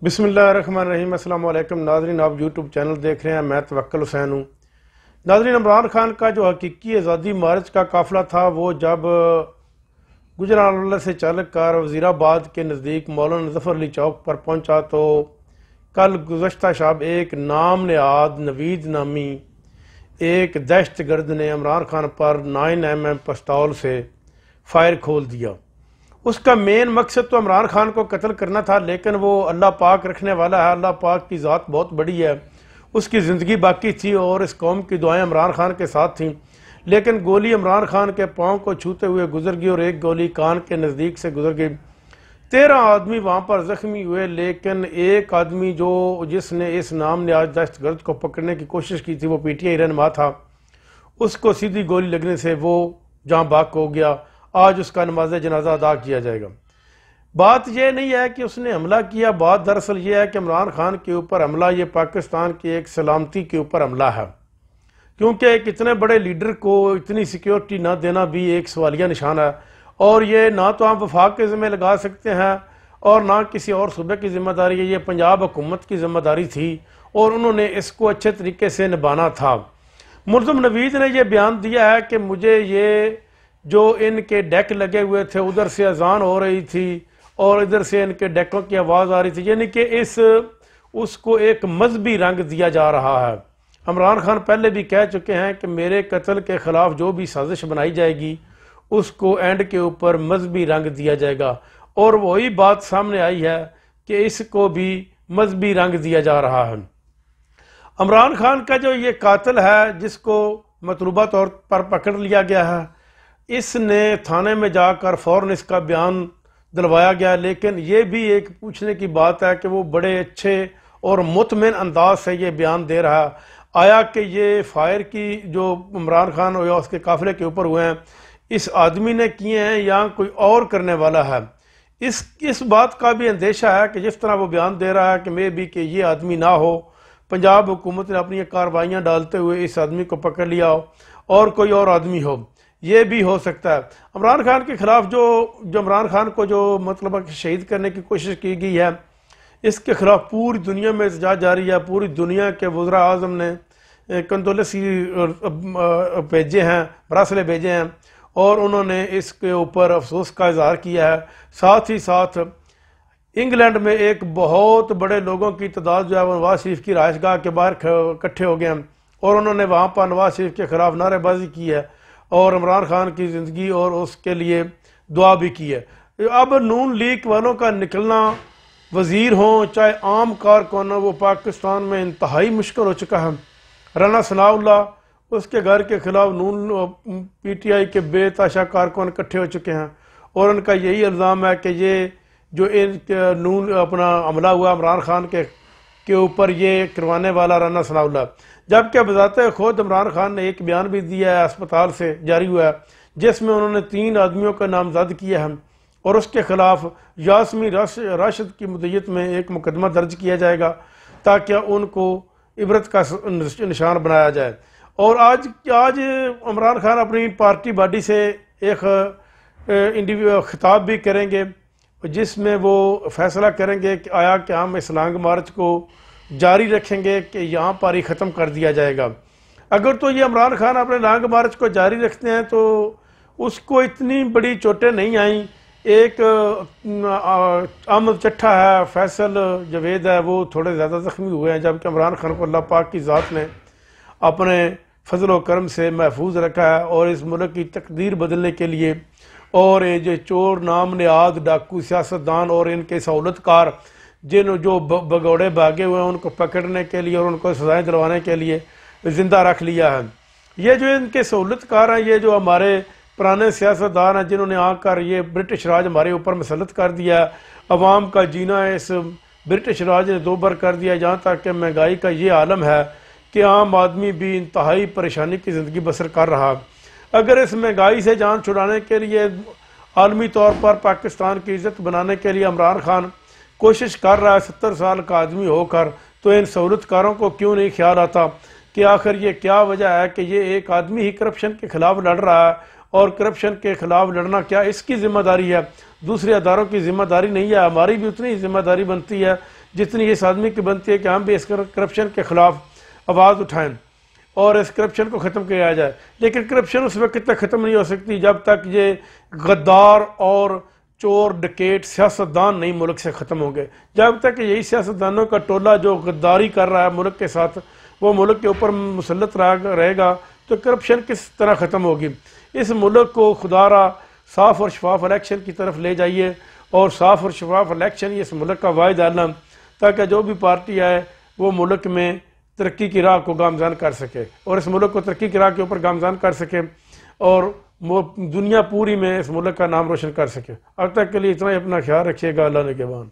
बिस्मिल्लाहिर्रहमानिर्रहीम। अस्सलाम वालेकुम नाज़रीन, आप यूट्यूब चैनल देख रहे हैं। मैं तवक्कुल हुसैन हूँ। नाज़रीन, इमरान खान का जो हकीकी आज़ादी मार्च का काफ़िला था वो जब गुजरांवाला से चल कर वज़ीराबाद के नज़दीक मौलाना ज़फ़र अली चौक पर पहुँचा तो कल गुज़श्ता शब एक नाम नहाद नवीद नामी एक दहशत गर्द ने इमरान खान पर 9mm पिस्तौल से फायर खोल दिया। उसका मेन मकसद तो इमरान खान को कत्ल करना था, लेकिन वो अल्लाह पाक रखने वाला है। अल्लाह पाक की ज़ात बहुत बड़ी है। उसकी ज़िंदगी बाकी थी और इस कौम की दुआएं इमरान खान के साथ थीं, लेकिन गोली इमरान खान के पाँव को छूते हुए गुजर गई और एक गोली कान के नज़दीक से गुजर गई। 13 आदमी वहाँ पर ज़ख्मी हुए, लेकिन एक आदमी जिसने इस नाम ने आज दहशतगर्द को पकड़ने की कोशिश की थी वो PTI रहनुमा था। उसको सीधी गोली लगने से वो जाँ बाक हो गया। आज उसका नमाज जनाजा अदा किया जाएगा। बात यह नहीं है कि उसने हमला किया, बात दरअसल यह है कि इमरान खान के ऊपर हमला ये पाकिस्तान की एक सलामती के ऊपर हमला है, क्योंकि एक इतने बड़े लीडर को इतनी सिक्योरिटी ना देना भी एक सवालिया निशान है। और ये ना तो आप वफाक के ज़िम्मे लगा सकते हैं और ना किसी और सूबे की जिम्मेदारी है। ये पंजाब हुकूमत की जिम्मेदारी थी और उन्होंने इसको अच्छे तरीके से निभाना था। मुल्ज़म नवीद ने यह बयान दिया है कि मुझे ये जो इनके डेक लगे हुए थे उधर से अजान हो रही थी और इधर से इनके डेकों की आवाज़ आ रही थी, यानी कि उसको एक मजहबी रंग दिया जा रहा है। इमरान खान पहले भी कह चुके हैं कि मेरे कत्ल के ख़िलाफ़ जो भी साजिश बनाई जाएगी उसको एंड के ऊपर मजहबी रंग दिया जाएगा, और वही बात सामने आई है कि इसको भी मजहबी रंग दिया जा रहा है। इमरान खान का जो ये कातिल है जिसको मतलूबा तौर पर पकड़ लिया गया है, इसने थाने में जाकर फ़ौरन इसका बयान दिलवाया गया, लेकिन ये भी एक पूछने की बात है कि वो बड़े अच्छे और मुतमिन अंदाज से ये बयान दे रहा है। आया कि ये फायर की जो इमरान खान या उसके काफिले के ऊपर हुए हैं इस आदमी ने किए हैं या कोई और करने वाला है, इस बात का भी अंदेशा है कि जिस तरह वो बयान दे रहा है कि मे भी कि ये आदमी ना हो, पंजाब हुकूमत ने अपनी कार्रवाइयाँ डालते हुए इस आदमी को पकड़ लिया हो और कोई और आदमी हो, ये भी हो सकता है। इमरान खान के खिलाफ जो इमरान खान को जो मतलब शहीद करने की कोशिश की गई है, इसके खिलाफ पूरी दुनिया में एहतजाज जारी है। पूरी दुनिया के वज़रा आज़म ने कंदोलेंसी भेजे हैं, मरासले भेजे हैं और उन्होंने इसके ऊपर अफसोस का इजहार किया है। साथ ही साथ इंग्लैंड में एक बहुत बड़े लोगों की तादाद जो है वो नवाज शरीफ की रहायशगाह के बाहर इकट्ठे हो गए हैं और उन्होंने वहाँ पर नवाज शरीफ के खिलाफ नारेबाजी की है और इमरान खान की ज़िंदगी और उसके लिए दुआ भी की है। अब नून लीग वालों का निकलना, वज़ीर हों चाहे आम कारकुन हो, वो पाकिस्तान में इंतहाई मुश्किल हो चुका है। राना सनाउल्लाह उसके घर के खिलाफ नून PTI के बेताशा कारकुन इकट्ठे हो चुके हैं और उनका यही इल्ज़ाम है कि ये जो नून अपना हमला हुआ इमरान खान के ऊपर ये करवाने वाला राना सनाउल्लाह, जबकि बजाते खुद इमरान खान ने एक बयान भी दिया है, अस्पताल से जारी हुआ है, जिसमें उन्होंने 3 आदमियों का नामजद किया है और उसके खिलाफ यासमी राशिद की मुद्दत में एक मुकदमा दर्ज किया जाएगा ताकि उनको इबरत का निशान बनाया जाए। और आज इमरान खान अपनी पार्टी बॉडी से एक खिताब भी करेंगे जिसमें वो फैसला करेंगे कि आया कि हम इस लॉन्ग मार्च को जारी रखेंगे कि यहाँ पर ही ख़त्म कर दिया जाएगा। अगर तो ये इमरान खान अपने लॉन्ग मार्च को जारी रखते हैं तो उसको इतनी बड़ी चोटें नहीं आई। एक अहमद चट्ठा है, फैसल जवेद है, वो थोड़े ज़्यादा ज़ख्मी हुए हैं, जबकि इमरान खान को अल्लाह पाक की ज़ात ने अपने फजल व करम से महफूज रखा है और इस मुल्क की तकदीर बदलने के लिए और ये जो चोर नाम नहाद डाकू सियासतदान और इनके सहूलतकार जो भगौड़े भागे हुए हैं उनको पकड़ने के लिए और उनको सजाएं दिलवाने के लिए ज़िंदा रख लिया है। ये जो इनके सहूलतकार हैं, ये जो हमारे पुराने सियासतदान हैं जिन्होंने आकर ये ब्रिटिश राज हमारे ऊपर मुसल्लत कर दिया, अवाम का जीना इस ब्रिटिश राज ने दोबर कर दिया, जहाँ तक कि महंगाई का ये आलम है कि आम आदमी भी इंतहाई परेशानी की ज़िंदगी बसर कर रहा। अगर इस महंगाई से जान छुड़ाने के लिए आलमी तौर पर पाकिस्तान की इज़्ज़त बनाने के लिए इमरान खान कोशिश कर रहा है 70 साल का आदमी होकर, तो इन सहूलतकारों को क्यों नहीं ख्याल आता कि आखिर ये क्या वजह है कि ये एक आदमी ही करप्शन के खिलाफ लड़ रहा है और करप्शन के खिलाफ लड़ना क्या इसकी जिम्मेदारी है, दूसरे अदारों की जिम्मेदारी नहीं है। हमारी भी उतनी ही जिम्मेदारी बनती है جتنی اس آدمی کی بنتی ہے کہ ہم بھی اس کرپشن کے خلاف آواز اٹھائیں اور اس کرپشن کو ختم کیا جائے. لیکن کرپشن اس وقت تک ختم نہیں ہو سکتی جب تک یہ غدار اور چور ڈکیٹ سیاستدان نہیں ملک سے ختم ہوں گے. جب تک یہی سیاستدانوں کا ٹولہ جو غداری کر رہا ہے ملک کے ساتھ وہ ملک کے اوپر مسلط رہے گا تو کرپشن کس طرح ختم ہوگی. اس ملک کو خدا را صاف اور شفاف الیکشن کی طرف لے جائیے اور صاف اور شفاف الیکشن یہ اس ملک کا واحد عالم تاکہ جو بھی پارٹی آئے وہ ملک میں ترقی کی راہ کو گامزن کر سکے اور اس ملک کو ترقی کی راہ کے اوپر گامزن کر سکے اور دنیا پوری میں اس ملک کا نام روشن کر سکے. اب تک کے لیے اتنا ہی. اپنا خیال رکھیے گا. اللہ نگہبان.